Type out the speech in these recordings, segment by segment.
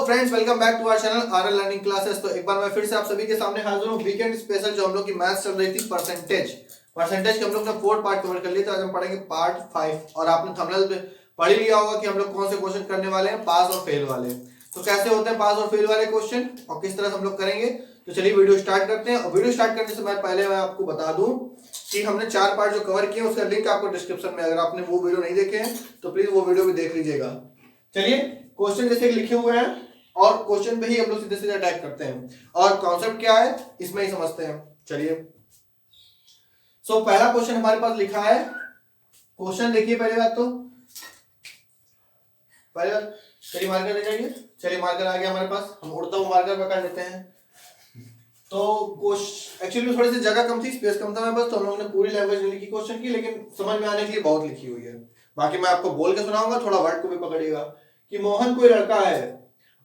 Friends, welcome back to our channel RL learning classes. तो एक बार मैं फिर से आप सभी के सामने हाजिर हूँ। वीकेंड स्पेशल जो हम लोग की मैथ्स चल रही थी परसेंटेज के हम लोग ने 4 पार्ट कवर कर लिए थे। आज हम पढ़ेंगे पार्ट 5 और आपने थंबनेल पे पढ़ ही लिया होगा कि हम लोग कौन से क्वेश्चन करने वाले हैं, पास और फेल वाले। तो कैसे होते हैं पास और फेल वाले क्वेश्चन और किस तरह से हम लोग करेंगे, तो चलिए वीडियो स्टार्ट करते हैं। और वीडियो स्टार्ट करने से पहले मैं आपको बता दूं कि हमने 4 पार्ट जो कवर किए उसका लिंक आपको डिस्क्रिप्शन में, अगर आपने वो वीडियो नहीं देखे हैं तो प्लीज वो वीडियो भी देख लीजिएगा। चलिए क्वेश्चन जैसे लिखे हुए हैं और क्वेश्चन पे ही हम लोग सीधे सीधे अटैक करते हैं और कॉन्सेप्ट क्या है इसमें ही समझते हैं। चलिए पहला क्वेश्चन हमारे पास लिखा है। क्वेश्चन देखिए पहले बात, तो पहले बात चलिए मार्कर ले जाइए। चलिए मार्कर आ गया हमारे पास, हम उड़ता हुआ मार्कर पकड़ लेते हैं। तो एक्चुअली थोड़ी सी जगह कम थी, स्पेस कम था मेरे पास, तो हम लोगों ने पूरी लैंग्वेज नहीं लिखी क्वेश्चन की, लेकिन समझ में आने के लिए बहुत लिखी हुई है। बाकी मैं आपको बोल के सुनाऊंगा, थोड़ा वर्ड को भी पकड़िएगा। कि मोहन कोई लड़का है,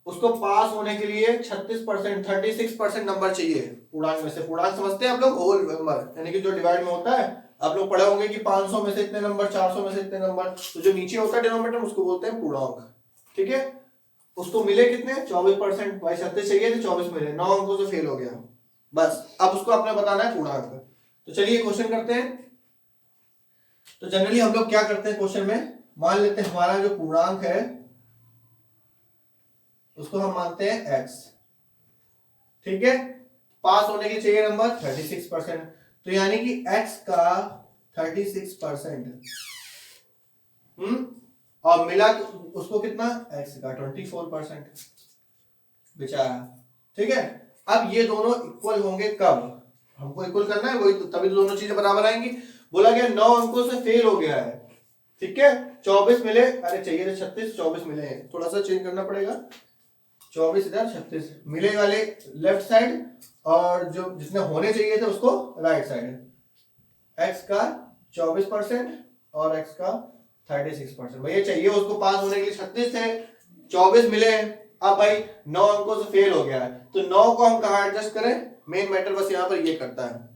उसको पास होने के लिए 36% 36% नंबर चाहिए पूर्णांक में से। पूर्णांक समझते हैं आप लोग, होल नंबर यानी कि जो डिवाइड में होता है। आप लोग पढ़े होंगे कि 500 में से इतने नंबर, 400 में से इतने नंबर, तो जो नीचे होता है डिनोमिनेटर उसको बोलते हैं पूर्णांक। ठीक है, उसको मिले कितने 24%। भाई 36 चाहिए थे 24 मिले, 9 अंकों से फेल हो गया। बस अब उसको आपने बताना है पूर्णांक। तो चलिए क्वेश्चन करते हैं। तो जनरली हम लोग क्या करते हैं क्वेश्चन में, मान लेते हैं हमारा जो पूर्णांक है उसको हम मानते हैं x। ठीक है, पास होने के लिए चाहिए नंबर 36%, तो यानी कि x का 36%। और मिला उसको कितना, x का 24% बेचारा। ठीक है, अब ये दोनों इक्वल होंगे कब, हमको इक्वल करना है, वही तभी तो दोनों चीजें बराबर आएंगी। बोला गया 9 अंकों से फेल हो गया है। ठीक है, 24 मिले, अरे चाहिए थे 36, 24 मिले हैं, थोड़ा सा चेंज करना पड़ेगा। 24 इधर 36 मिले वाले लेफ्ट साइड, और जो जितने होने चाहिए थे उसको राइट साइड। x का 24% और x का 36%। भैया चाहिए उसको पास होने के लिए 36 थे, 24 मिले। अब भाई 9 अंकों से फेल हो गया है, तो 9 को हम कहाँ एडजस्ट करें, मेन मैटर बस यहाँ पर ये करता है।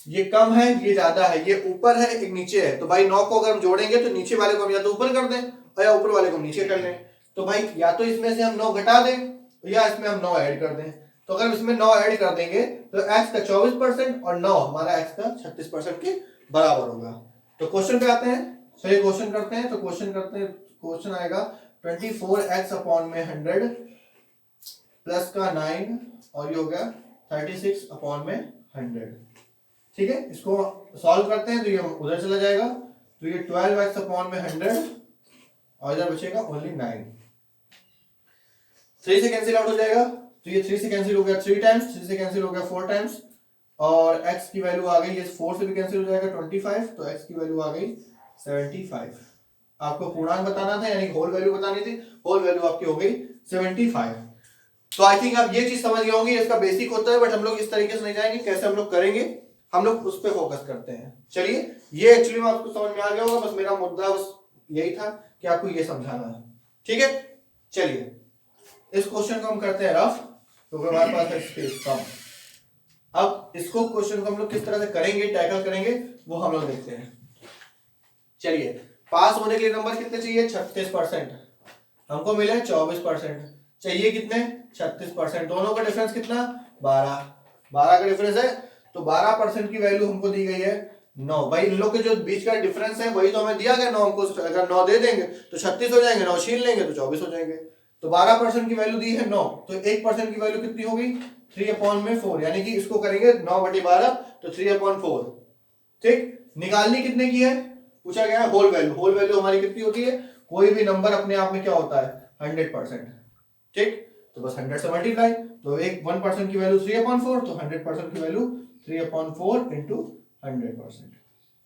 ये कम है, ये ज्यादा है, ये ऊपर है, एक नीचे है। तो भाई 9 को अगर हम जोड़ेंगे तो नीचे वाले को हम या तो ऊपर कर दें और या ऊपर वाले को नीचे कर लें। तो भाई या तो इसमें से हम 9 घटा दें या इसमें हम 9 ऐड कर दें। तो अगर इसमें 9 ऐड कर देंगे तो x का 24% और 9 हमारा x का 36% के बराबर होगा। तो क्वेश्चन पे आते हैं। चलिए क्वेश्चन करते हैं। तो क्वेश्चन आएगा 24x अपॉन में 100 प्लस का 9 और ये हो गया 36 अपॉन में 100। ठीक है, इसको सॉल्व करते हैं तो ये उधर चला जाएगा, तो ये 12x अपॉन में 100 और इधर बचेगा ओनली 9। 3 से कैंसिल आउट हो जाएगा, तो ये 3 से कैंसिल हो गया 3 टाइम्स, 3 से कैंसिल हो गया 4 टाइम्स, और x की वैल्यू आ गई, ये 4 से भी कैंसिल हो जाएगा 25, तो x की वैल्यू आ गई 75। आपको पूर्णांक बताना था यानी होल वैल्यू बतानी थी, होल वैल्यू आपकी हो गई 75। तो आई थिंक आप ये चीज समझ गए होंगे, इसका बेसिक होता है, बट हम लोग इस तरीके से नहीं जाएंगे, कैसे हम लोग करेंगे हम लोग उस पर फोकस करते हैं। चलिए ये एक्चुअली में आपको समझ में आ गया होगा, बस मेरा मुद्दा बस यही था कि आपको ये समझाना है। ठीक है, चलिए इस क्वेश्चन को हम करते हैं रफ, क्योंकि हमारे पास है स्पेस कम। अब इसको क्वेश्चन को हम लोग किस तरह से करेंगे, टैकल करेंगे, वो हम लोग देखते हैं। चलिए पास होने के लिए नंबर कितने चाहिए, 36%, हमको मिले 24%, चाहिए कितने 36%, दोनों का डिफरेंस कितना 12 का डिफरेंस है, तो 12% की वैल्यू हमको दी गई है 9। भाई इन लोग के जो बीच का डिफरेंस है वही तो हमें दिया गया 9 को, अगर 9 दे देंगे तो 36 हो जाएंगे, 9 छीन लेंगे तो 24 हो जाएंगे। तो 12% की वैल्यू दी है 9, तो 1% की वैल्यू कितनी होगी 3 अपॉन में 4, यानी कि इसको करेंगे 9/12 तो 3 अपॉन 4। ठीक, निकालनी कितने की है पूछा गया है, होल वैल्यू। होल वैल्यू हमारी कितनी होती है, कोई भी नंबर अपने आप में क्या होता है 100%। ठीक, तो बस 100 से मल्टीप्लाई, तो एक 1% की वैल्यू 3/4, तो 100% की वैल्यू 3/4 इंटू 100%।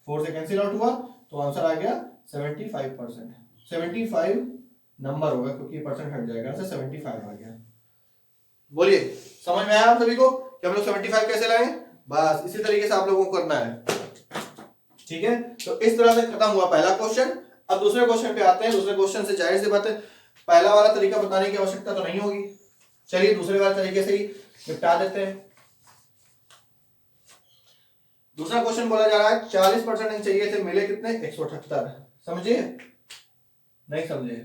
4 से कैंसिल आउट हुआ तो आंसर आ गया 75%। 75 नंबर होगा क्योंकि परसेंट हट जाएगा, ऐसे 75 आ गया। बोलिए समझ में आया आप सभी को कि हम लोग 75 कैसे लाएं, बस इसी तरीके से आप लोगों को करना है। ठीक है, तो इस तरह से खत्म हुआ पहला क्वेश्चन। अब दूसरे क्वेश्चन पे आते हैं। दूसरे क्वेश्चन से जाहिर सी बात है पहला वाला तरीका बताने की आवश्यकता तो नहीं होगी, चलिए दूसरे वाले तरीके से ही निपटा देते हैं। दूसरा क्वेश्चन बोला जा रहा है 40% चाहिए थे, मिले कितने 178। समझिए नहीं समझे,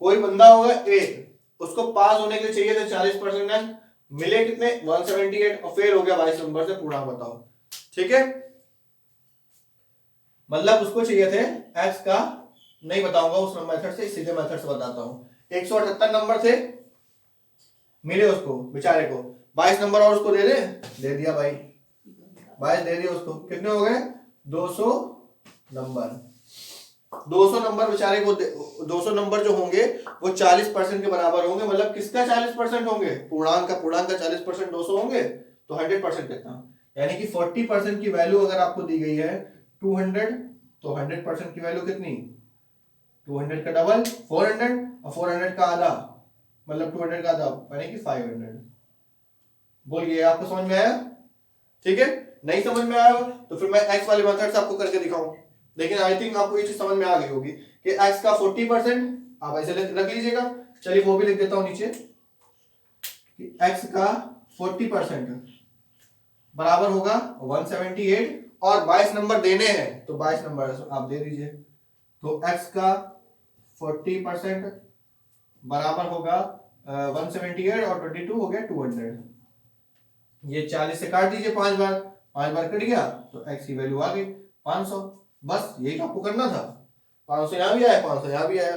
कोई बंदा होगा ए, उसको पास होने के लिए चाहिए थे 40%, मिले कितने 178 और फेल हो गया 22 नंबर से, पूर्णांक बताओ। ठीक है, मतलब उसको चाहिए थे एक्स का, नहीं बताऊंगा उस मेथड से, सीधे मेथड से बताता हूं। 178 नंबर थे, मिले उसको बेचारे को, 22 नंबर और उसको दे दिया भाई, 22 दे दिया उसको, कितने हो गए 200 नंबर। 200 नंबर बेचारे को 200 नंबर जो होंगे वो 40% के बराबर होंगे, मतलब किसका 40% होंगे, पूर्णांक का 40% 200 होंगे, तो 100% कितना, यानी कि 40% की वैल्यू अगर आपको दी गई है 200, तो 100% की वैल्यू कितनी, 200 का डबल 400 और 400 का आधा मतलब 200 का आधा यानी कि 500। बोलिए आपको समझ में आया? ठीक है, नहीं समझ में आया तो फिर मैं एक्स वाले मेथड से आपको करके दिखाऊं, लेकिन आई थिंक आपको ये चीज समझ में आ गई होगी कि एक्स का 40% आप ऐसे रख लीजिएगा। चलिए वो भी लिख देता हूं नीचे कि एक्स का 40% बराबर होगा 178 और 22 नंबर देने हैं तो 22 नंबर आप दे दीजिए, तो एक्स का 40% बराबर होगा 178 और 22 हो गया 200। ये 40 से काट दीजिए 5 बार, 5 बार कट गया तो एक्स की वैल्यू आ गई 500। बस यही तो आपको करना था, 500 यहाँ भी आया 500 यहाँ भी आया।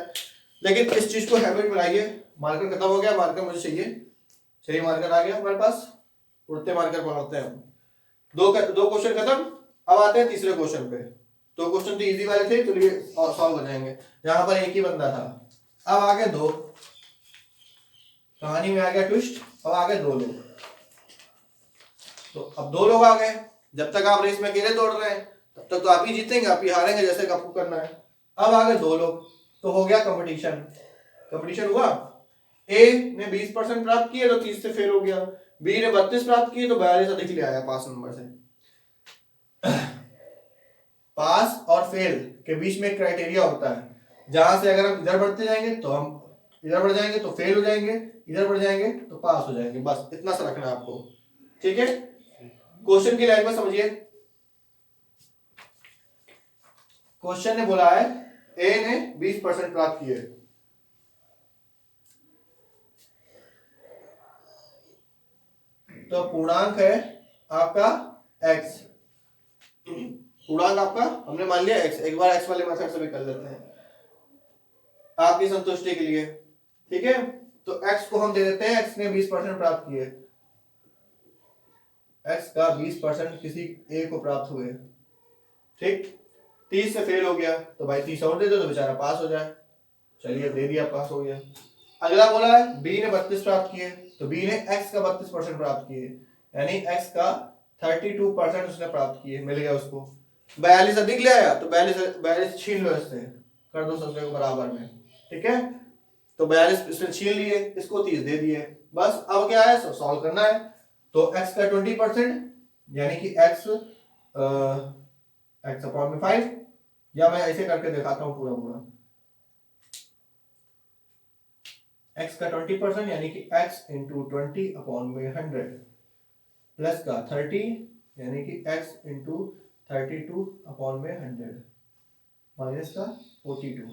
लेकिन इस चीज को हैबिट बनाइए। मार्कर खत्म हो गया, मार्कर मुझे चाहिए, सही मार्कर आ गया हमारे पास, उड़ते मार्कर पकड़ते हैं हम। दो क्वेश्चन खत्म, अब आते हैं तीसरे क्वेश्चन पे। दो क्वेश्चन तो इजी वाले थे, चलिए सॉल्व हो जाएंगे। यहाँ पर एक ही बंदा था, अब आ गए दो, कहानी में आ गया ट्विस्ट, अब आ गए दो लोग। तो अब दो लोग आ गए, जब तक आप रेस में अकेले दौड़ रहे हैं तब तक तो आप ही जीतेंगे, आप ही हारेंगे जैसे आपको करना है। अब आ गए दो लोग, तो हो गया कंपटीशन, कंपटीशन हुआ। ए ने 20% प्राप्त किए तो 30 से फेल हो गया, बी ने 32 प्राप्त किए तो 42 अधिक ले आया 5 नंबर से। पास और फेल के बीच में एक क्राइटेरिया होता है, जहां से अगर हम इधर बढ़ते जाएंगे तो हम इधर बढ़ जाएंगे तो फेल हो जाएंगे, इधर बढ़ जाएंगे तो पास हो जाएंगे, बस इतना सा रखना है आपको। ठीक है, क्वेश्चन की लाइन में समझिए। क्वेश्चन ने बोला है ए ने 20% प्राप्त किए, तो पूर्णांक है आपका x, पूर्णांक आपका हमने मान लिया x। एक बार x वाले मेथड से भी कर लेते हैं आपकी संतुष्टि के लिए। ठीक है, तो x को हम दे देते हैं, x ने 20% प्राप्त किए, x का 20% किसी a को प्राप्त हुए। ठीक, 30 से फेल हो गया तो भाई 30 और दे दो तो बेचारा पास हो जाए। चलिए दे दिया, पास हो गया। अगला बोला है b ने 32 प्राप्त किए, तो b ने x का 32% प्राप्त किए, यानी x का 32% उसने प्राप्त किए, मिल गया उसको। 42 अधिक ले आया तो 42 छीन लो इससे, कर दो सबसे को बराबर में। ठीक है, तो 42 इसने छीन लिए, इसको 30 दे दिए। बस अब क्या है, सॉल्व करना है। तो x का 20% यानी कि x अपॉन में 5, या मैं ऐसे करके दिखाता हूं पूरा x का 20% यानी कि x इंटू 20 अपॉन में 100 प्लस का 30 यानी कि x इंटू 32 अपॉन में 100 माइनस का 42।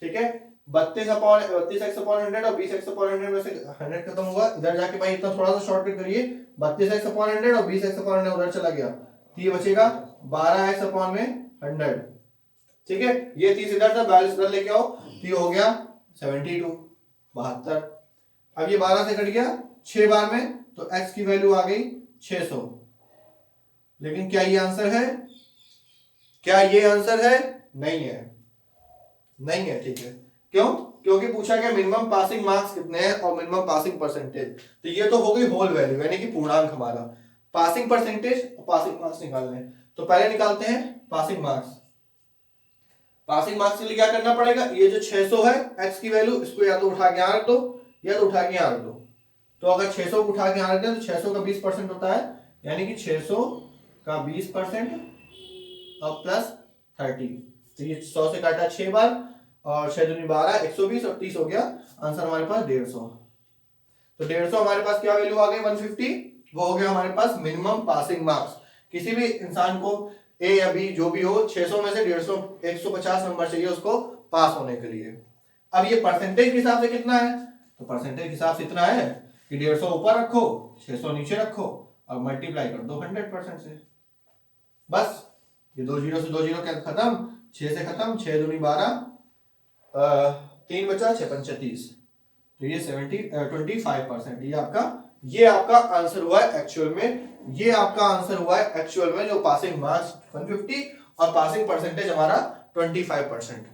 ठीक है, 32x अपॉन 100 और 20x अपॉन 100 में से 100 खत्म हुआ, इधर जाके भाई इतना थोड़ा सा शॉर्टकट करिए, 32x अपॉन 100 और 20x अपॉन 100 उधर चला गया तो ये बचेगा 12x अपॉन में 100। ठीक है, ये 30 इधर था, 42 इधर लेके आओ तो ये हो गया 72, 72। अब ये 12 से कट गया 6 बार में, तो x की वैल्यू आ गई 600। लेकिन क्या ये आंसर है? क्या ये आंसर है? नहीं है, नहीं है। ठीक है, क्यों? क्योंकि पूछा गया मिनिमम पासिंग मार्क्स कितने हैं और मिनिमम पासिंग परसेंटेज, तो ये तो हो गई होल वैल्यू यानी कि पूर्णांक हमारा। पासिंग परसेंटेज और पासिंग मार्क्स निकालने हैं, तो पहले निकालते हैं पासिंग मार्क्स। पासिंग मार्क्स के लिए क्या करना पड़ेगा, ये जो 600 है x की वैल्यू, इसको या तो उठा के यहाँ रख दो या तो उठा के यहाँ रख दो। तो अगर 600 को उठा के यहाँ रख दें तो 600 का 20% होता है, यानी कि 600 का 20% और प्लस 30, तो ये 100 से काटा 6 बार और 6 दूनी 12, 120 और 30 हो गया। आंसर हमारे पास 150। तो 150 हमारे पास क्या वैल्यू आ गई 150, वो हो गया हमारे पास मिनिमम पासिंग मार्क्स। किसी भी इंसान को ए या बी जो भी हो, 600 में से 150 150 नंबर चाहिए उसको पास होने के लिए। अब ये परसेंटेज के हिसाब से कितना है, तो परसेंटेज के हिसाब से इतना है कि 150 ऊपर रखो 600 नीचे रखो और मल्टीप्लाई कर दो 100% से। बस ये 2 जीरो से 2 जीरो क्या खत्म, 6 से खत्म, 6 दूनी 12, 3 बचा 6 पंचे 30, तो ये 25%। ये आपका आंसर हुआ है एक्चुअल में, ये आपका आंसर हुआ है एक्चुअल में, जो पासिंग मार्क्स 150 और पासिंग परसेंटेज हमारा 25%।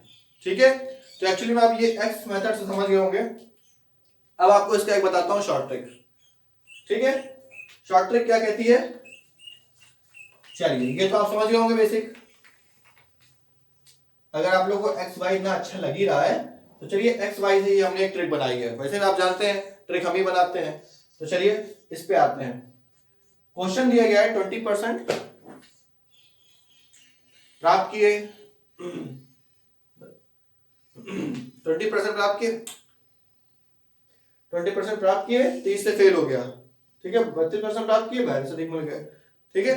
ठीक है, तो एक्चुअली में आप ये एक्स मेथड से समझ गए होंगे। अब आपको इसका एक बताता हूं शॉर्ट ट्रिक। ठीक है, शॉर्ट ट्रिक क्या कहती है, चलिए ये तो आप समझ गए होंगे बेसिक। अगर आप लोगों को एक्स वाई इतना अच्छा लग ही रहा है तो चलिए एक्स वाई से ही हमने एक ट्रिक बनाई है। वैसे आप जानते हैं ट्रिक हम ही बनाते हैं, तो चलिए इस पे आते हैं। क्वेश्चन दिया गया है 20% प्राप्त किए 20% प्राप्त किए 20% प्राप्त किए 30 से फेल हो गया। ठीक है, 32% प्राप्त किए 42 से अधिक मिल गए। ठीक है,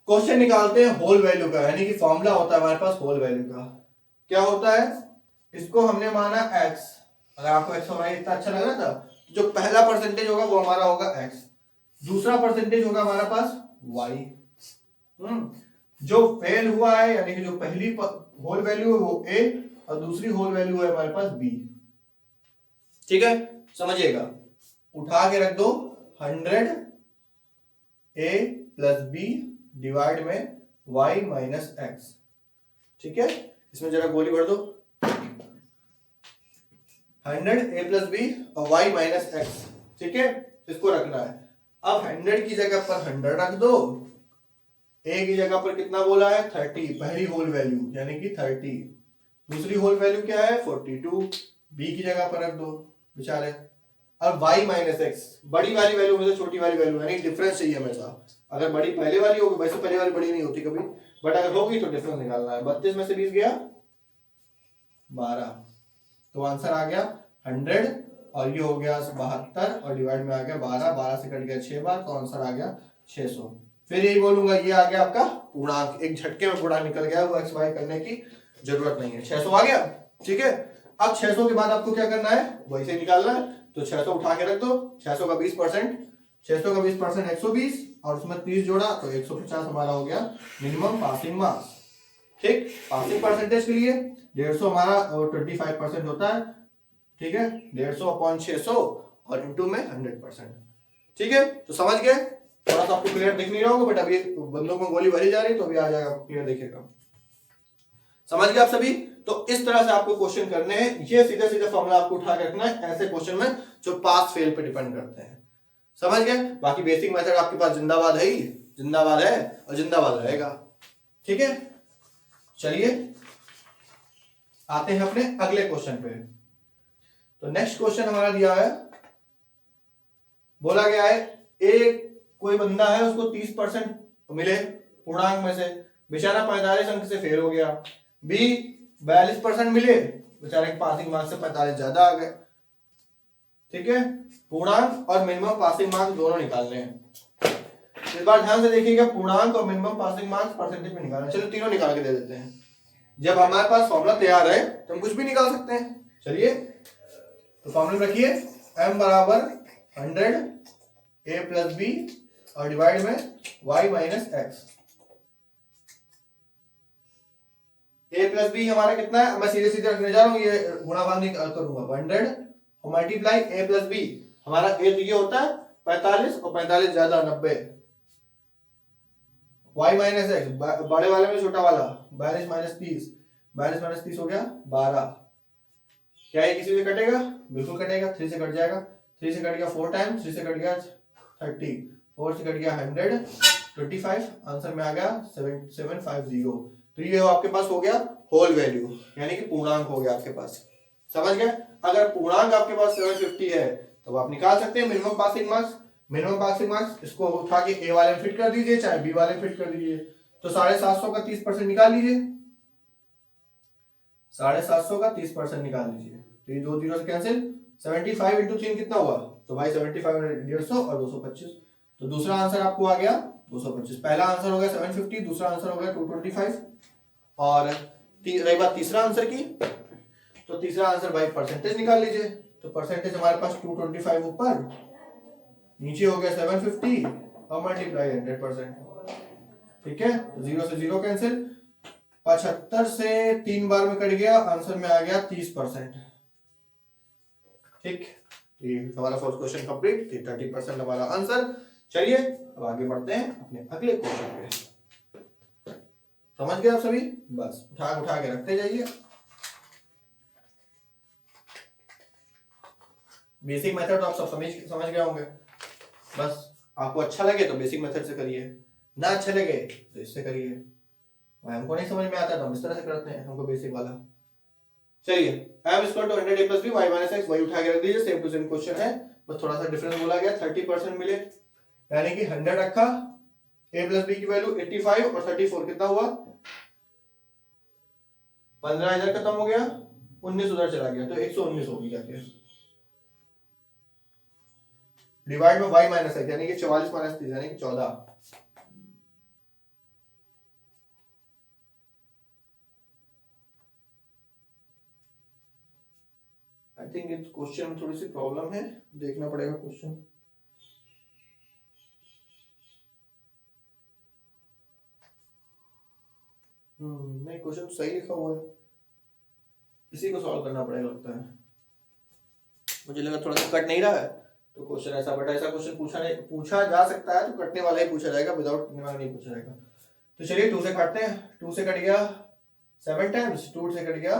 क्वेश्चन निकालते हैं होल वैल्यू का, यानी कि फॉर्मूला होता है हमारे पास होल वैल्यू का। क्या होता है, इसको हमने माना x, अगर आपको x और y इतना अच्छा लग रहा था, जो पहला परसेंटेज होगा वो हमारा होगा x, दूसरा परसेंटेज होगा हमारा पास y, जो फेल हुआ है यानी कि जो पहली होल वैल्यू है वो a और दूसरी होल वैल्यू है हमारे पास b। ठीक है, समझिएगा, उठा के रख दो 100 a प्लस b डिवाइड में y माइनस x। ठीक है, इसमें जरा गोली भर दो 100 a प्लस बी और y माइनस एक्स। ठीक है, इसको रखना है। अब 100 की जगह पर 100 रख दो, a की जगह पर कितना बोला है 30, पहली होल वैल्यू यानी कि 30, दूसरी होल वैल्यू क्या है 42, b की जगह पर रख दो बेचारे। अब y माइनस एक्स, बड़ी वाली वैल्यू में से छोटी वाली वैल्यू, यानी डिफरेंस चाहिए हमेशा। अगर बड़ी पहले वाली होगी, वैसे पहले वाली बड़ी नहीं होती कभी, बट अगर होगी तो डिफरेंस निकालना है। 32 में से 20 गया 12, तो आंसर आ गया 100 और ये हो गया 72 और डिवाइड में आ गया 12, 12 से कट गया 6 बार, तो आंसर आ गया 600। फिर यही बोलूंगा ये आ गया आपका पूर्णांक, एक झटके में पूर्णांक निकल गया, वो एक्स वाई करने की जरूरत नहीं है, 600 आ गया। ठीक है, अब 600 के बाद आपको क्या करना है, वैसे निकालना है, तो 600 उठा के रख दो, 600 का 20%, 600 का 20% 120 और उसमें 30 जोड़ा तो 150 हमारा हो गया मिनिमम पासिंग मार्क्स। ठीक, पासिंग परसेंटेज के लिए 150 हमारा 25% होता है। ठीक है, 150 अपॉन 600 और इनटू में 100%। ठीक है, तो समझ गए, थोड़ा सा आपको क्लियर दिख नहीं रहा होगा, बट अभी बंदों को गोली भरी जा रही तो अभी आ जाएगा, क्लियर दिखेगा। समझ गए आप सभी, तो इस तरह से आपको क्वेश्चन करने हैं, ये सीधे सीधे फॉर्मूला आपको उठा के रखना है ऐसे क्वेश्चन में जो पास फेल पे डिपेंड करते हैं। समझ गए, बाकी बेसिक मेथड आपके पास जिंदाबाद है ही, जिंदाबाद है और जिंदाबाद रहेगा। ठीक है, चलिए आते हैं अपने अगले क्वेश्चन पे। तो नेक्स्ट क्वेश्चन हमारा दिया है, बोला गया है एक कोई बंदा है उसको 30% मिले पूर्णांक में से, बेचारा 45 अंक से फेल हो गया। बी 42% मिले, बेचारे के पासिंग मार्क्स से 45 ज्यादा आ गए। ठीक है, पूर्णांक और मिनिमम पासिंग मार्क्स दोनों निकालने हैं। इस बार ध्यान से देखिएगा, पूर्णांक और मिनिमम पासिंग मार्क्स परसेंटेज में निकालना। चलो तीनों निकाल के दे देते हैं, जब हमारे पास फॉर्मूला तैयार है तो हम कुछ भी निकाल सकते हैं। चलिए तो फॉर्मूला रखिए, m बराबर 100 a प्लस बी और डिवाइड में y minus X. a plus B हमारा कितना है, मैं सीधे सीधे रखने जा रहा हूं, ये गुणा भाग नहीं करूंगा। 100 और मल्टीप्लाई a प्लस बी, हमारा a तो ये होता है 45 और 45 ज्यादा 90, y माइनस एक्स बड़े वाले में छोटा वाला 42 माइनस 30, 42 माइनस 30 हो गया 12। क्या ये किसी से कटेगा, बिल्कुल कटेगा, 3 से कट जाएगा, 3 से कट गया 4 टाइम्स, 3 से कट गया 30, 4 से कट गया 100, 25, आंसर में आ गया 7750। तो ये आपके पास हो गया होल वैल्यू, यानी कि पूर्णांक हो गया आपके पास। समझ गए, अगर पूर्णांक आपके पास 750 है तो आप निकाल सकते हैं minimum passing marks. Minimum passing marks इसको उठा के ए वाले में फिट कर दीजिए, चाहे बी वाले में फिट कर दीजिए, तो 750 का 30% निकाल लीजिए, 750 का 30% निकाल लीजिए, तो ये 2 जीरो से कैंसिल, 75 इंटू 3 कितना हुआ, तो भाई 75 150 और 225, तो दूसरा आंसर आपको आ गया 225। पहला आंसर हो गया 750, दूसरा आंसर हो गया 225। और रही बात तीसरा आंसर की, तो तीसरा आंसर भाई परसेंटेज निकाल लीजिए। तो परसेंटेज हमारे पास 225 ऊपर, नीचे हो गया 750 और मल्टीप्लाई 100%। ठीक है, तो 0 से 0 कैंसिल, 75 से 3 बार में कट गया, आंसर में आ गया 30%। ठीक, ये हमारा फर्स्ट क्वेश्चन कंप्लीट, 30% हमारा आंसर। चलिए अब आगे बढ़ते हैं अपने अगले क्वेश्चन पे। समझ गए आप सभी? बस उठा के रखते जाइए। बेसिक मेथड तो आप सब समझ गए होंगे। बस आपको अच्छा लगे तो बेसिक मेथड से करिए, ना अच्छा लगे तो इससे करिए। हमको नहीं समझ में आता तो हम इस तरह से करते हैं, हमको बेसिक वाला। चलिए, m = 100a + b y - x, वही उठा के रख दीजिए, सेम टू सेम क्वेश्चन है, बस थोड़ा सा डिफरेंस बोला गया, 30% मिले, यानी कि 100 रखा, a + b की वैल्यू 85 और 34 कितना हुआ, 15 इधर खत्म हो गया, 19 उधर चला गया, तो 119 होगी जाके। डिवाइड में y - x, यानी कि 44 - 30 यानी कि 14। आई थिंक इस क्वेश्चन में थोड़ी सी प्रॉब्लम है, देखना पड़ेगा क्वेश्चन। नहीं, क्वेश्चन तो सही लिखा हुआ है, इसी को सॉल्व करना पड़ेगा लगता है। मुझे लगा थोड़ा सा कट नहीं रहा है तो क्वेश्चन ऐसा, बट ऐसा क्वेश्चन पूछा जा सकता है, तो कटने वाला ही पूछा जाएगा, विदाउट कटने वाला नहीं पूछा जाएगा। तो चलिए 2 से काटते हैं। 2 से कट गया 7 टाइम्स, 2 से कट गया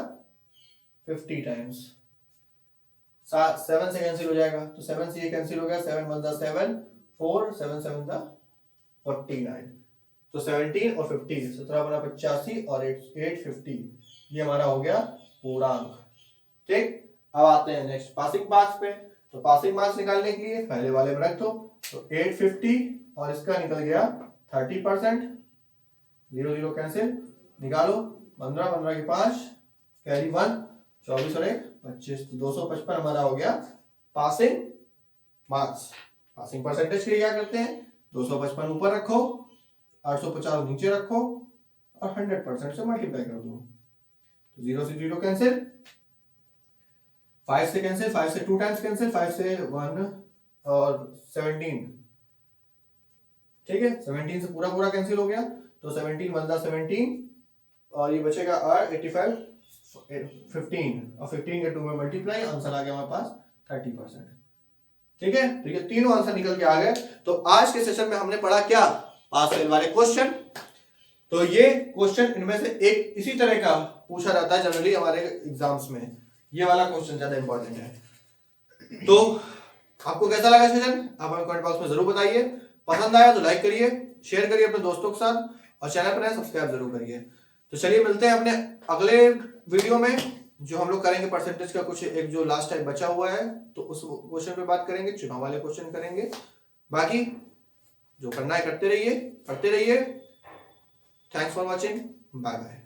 50 टाइम्स, 7 से कैंसिल हो जाएगा, तो 7 से ये कैंसिल हो गया, 7 × 1 = 7, 4 7 7 = 49, तो 17 और 50, 17 बना 85 और 8 50, ये हमारा हो गया पूर्णांक। ठीक, अब आते हैं नेक्स्ट पासिंग मार्क्स पे। तो पासिंग मार्क्स निकालने के लिए पहले वाले में रख दो, तो 850 और इसका निकल गया 30%, 0 0 कैंसिल, निकालो, 15 15 की 5, कैरी 1, 24 और 1 25, तो 255 हमारा हो गया पासिंग मार्क्स। पासिंग परसेंटेज के लिए क्या करते हैं, 255 ऊपर रखो, 850 नीचे रखो और 100% से मल्टीप्लाई कर दो, तो 0 से 0 कैंसिल, 5 से कैंसिल, 5 से 2 टाइम्स कैंसिल, 5 से 1 और 17, ठीक है, 17 से पूरा कैंसिल हो गया, तो 17 × 1 = 17 और ये बचेगा 85 15 और 15 के 2 में मल्टीप्लाई, आंसर आ गया हमारे पास 30%। ठीक है, तो ये तीनों आंसर निकल के आ गए। तो आज के सेशन में हमने पढ़ा क्या, पास फेल वाले क्वेश्चन। तो ये क्वेश्चन इनमें से एक इसी तरह का पूछा जाता है जनरली हमारे एग्जाम्स में, ये वाला क्वेश्चन ज्यादा इंपॉर्टेंट है। तो आपको कैसा लगा सेशन, आप हमें कमेंट बॉक्स में जरूर बताइए। पसंद आया तो लाइक करिए, शेयर करिए अपने दोस्तों के साथ, और चैनल पर नए सब्सक्राइब जरूर करिए। तो चलिए मिलते हैं अपने अगले वीडियो में, जो हम लोग करेंगे परसेंटेज का कुछ एक जो लास्ट टाइम बचा हुआ है, तो उस क्वेश्चन पे बात करेंगे, चुनाव वाले क्वेश्चन करेंगे। बाकी जो करना है करते रहिए, पढ़ते रहिए। Thanks for watching, bye bye.